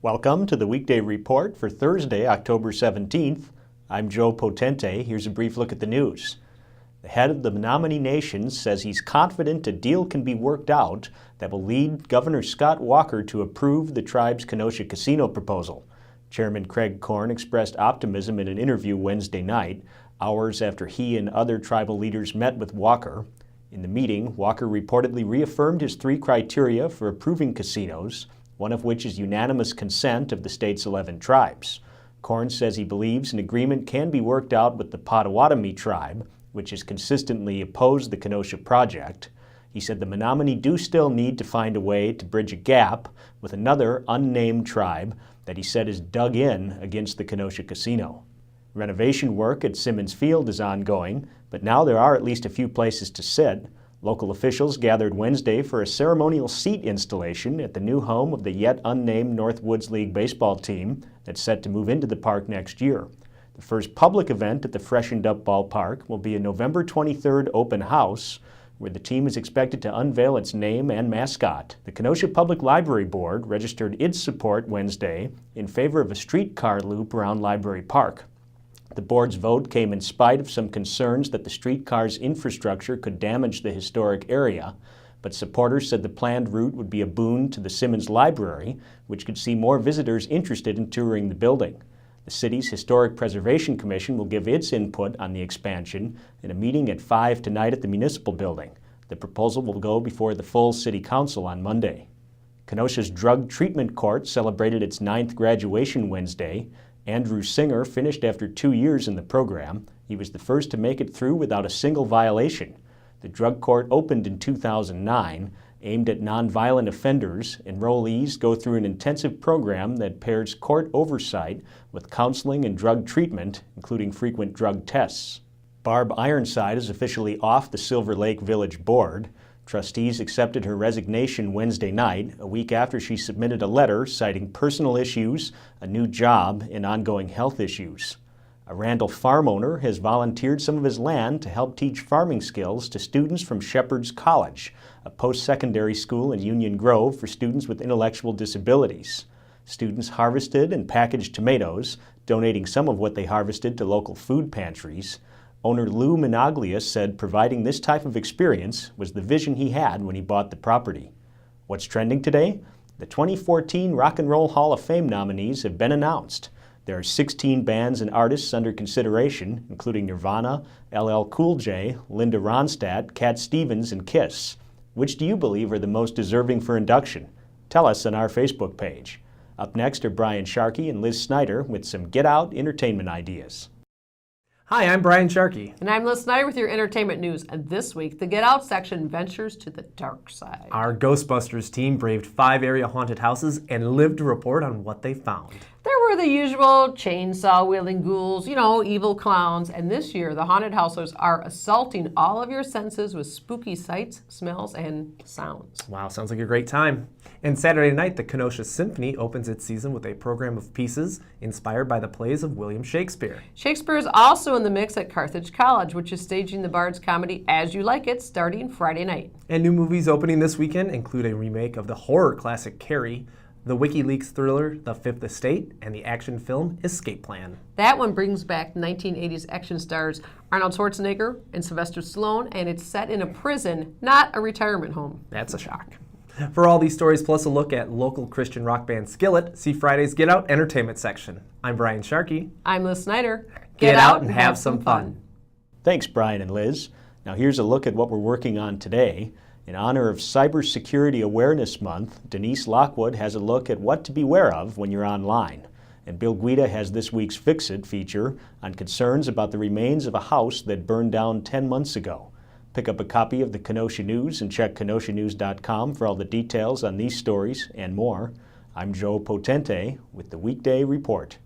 Welcome to the Weekday Report for Thursday, October 17th. I'm Joe Potente. Here's a brief look at the news. The head of the Menominee Nation says he's confident a deal can be worked out that will lead Governor Scott Walker to approve the tribe's Kenosha casino proposal. Chairman Craig Korn expressed optimism in an interview Wednesday night, hours after he and other tribal leaders met with Walker. In the meeting, Walker reportedly reaffirmed his three criteria for approving casinos, one of which is unanimous consent of the state's 11 tribes. Korn says he believes an agreement can be worked out with the Potawatomi tribe, which has consistently opposed the Kenosha project. He said the Menominee do still need to find a way to bridge a gap with another unnamed tribe that he said is dug in against the Kenosha casino. Renovation work at Simmons Field is ongoing, but now there are at least a few places to sit. Local officials gathered Wednesday for a ceremonial seat installation at the new home of the yet unnamed Northwoods League baseball team that's set to move into the park next year. The first public event at the freshened-up ballpark will be a November 23rd open house, where the team is expected to unveil its name and mascot. The Kenosha Public Library Board registered its support Wednesday in favor of a streetcar loop around Library Park. The board's vote came in spite of some concerns that the streetcar's infrastructure could damage the historic area, but supporters said the planned route would be a boon to the Simmons Library, which could see more visitors interested in touring the building. The city's Historic Preservation Commission will give its input on the expansion in a meeting at 5 tonight at the Municipal Building. The proposal will go before the full City Council on Monday. Kenosha's Drug Treatment Court celebrated its 9th graduation Wednesday. Andrew Singer finished after 2 years in the program. He was the first to make it through without a single violation. The drug court opened in 2009, aimed at nonviolent offenders. Enrollees go through an intensive program that pairs court oversight with counseling and drug treatment, including frequent drug tests. Barb Ironside is officially off the Silver Lake Village Board. Trustees accepted her resignation Wednesday night, a week after she submitted a letter citing personal issues, a new job, and ongoing health issues. A Randall farm owner has volunteered some of his land to help teach farming skills to students from Shepherd's College, a post-secondary school in Union Grove for students with intellectual disabilities. Students harvested and packaged tomatoes, donating some of what they harvested to local food pantries. Owner Lou Minaglia said providing this type of experience was the vision he had when he bought the property. What's trending today? The 2014 Rock and Roll Hall of Fame nominees have been announced. There are 16 bands and artists under consideration, including Nirvana, LL Cool J, Linda Ronstadt, Cat Stevens, and Kiss. Which do you believe are the most deserving for induction? Tell us on our Facebook page. Up next are Brian Sharkey and Liz Snyder with some Get Out entertainment ideas. Hi, I'm Brian Sharkey. And I'm Liz Snyder with your entertainment news. And this week, the Get Out section ventures to the dark side. Our Ghostbusters team braved 5 area haunted houses and lived to report on what they found. There were the usual chainsaw-wielding ghouls, evil clowns. And this year, the haunted houses are assaulting all of your senses with spooky sights, smells, and sounds. Wow, sounds like a great time. And Saturday night, the Kenosha Symphony opens its season with a program of pieces inspired by the plays of William Shakespeare. Shakespeare is also in the mix at Carthage College, which is staging the Bard's comedy As You Like It, starting Friday night. And new movies opening this weekend include a remake of the horror classic Carrie, the WikiLeaks thriller The Fifth Estate, and the action film Escape Plan. That one brings back 1980s action stars Arnold Schwarzenegger and Sylvester Stallone, and it's set in a prison, not a retirement home. That's a shock. For all these stories, plus a look at local Christian rock band Skillet, see Friday's Get Out entertainment section. I'm Brian Sharkey. I'm Liz Snyder. Get out and have some fun. Thanks, Brian and Liz. Now here's a look at what we're working on today. In honor of Cybersecurity Awareness Month, Denise Lockwood has a look at what to beware of when you're online. And Bill Guida has this week's Fix It feature on concerns about the remains of a house that burned down 10 months ago. Pick up a copy of the Kenosha News and check kenoshanews.com for all the details on these stories and more. I'm Joe Potente with the Weekday Report.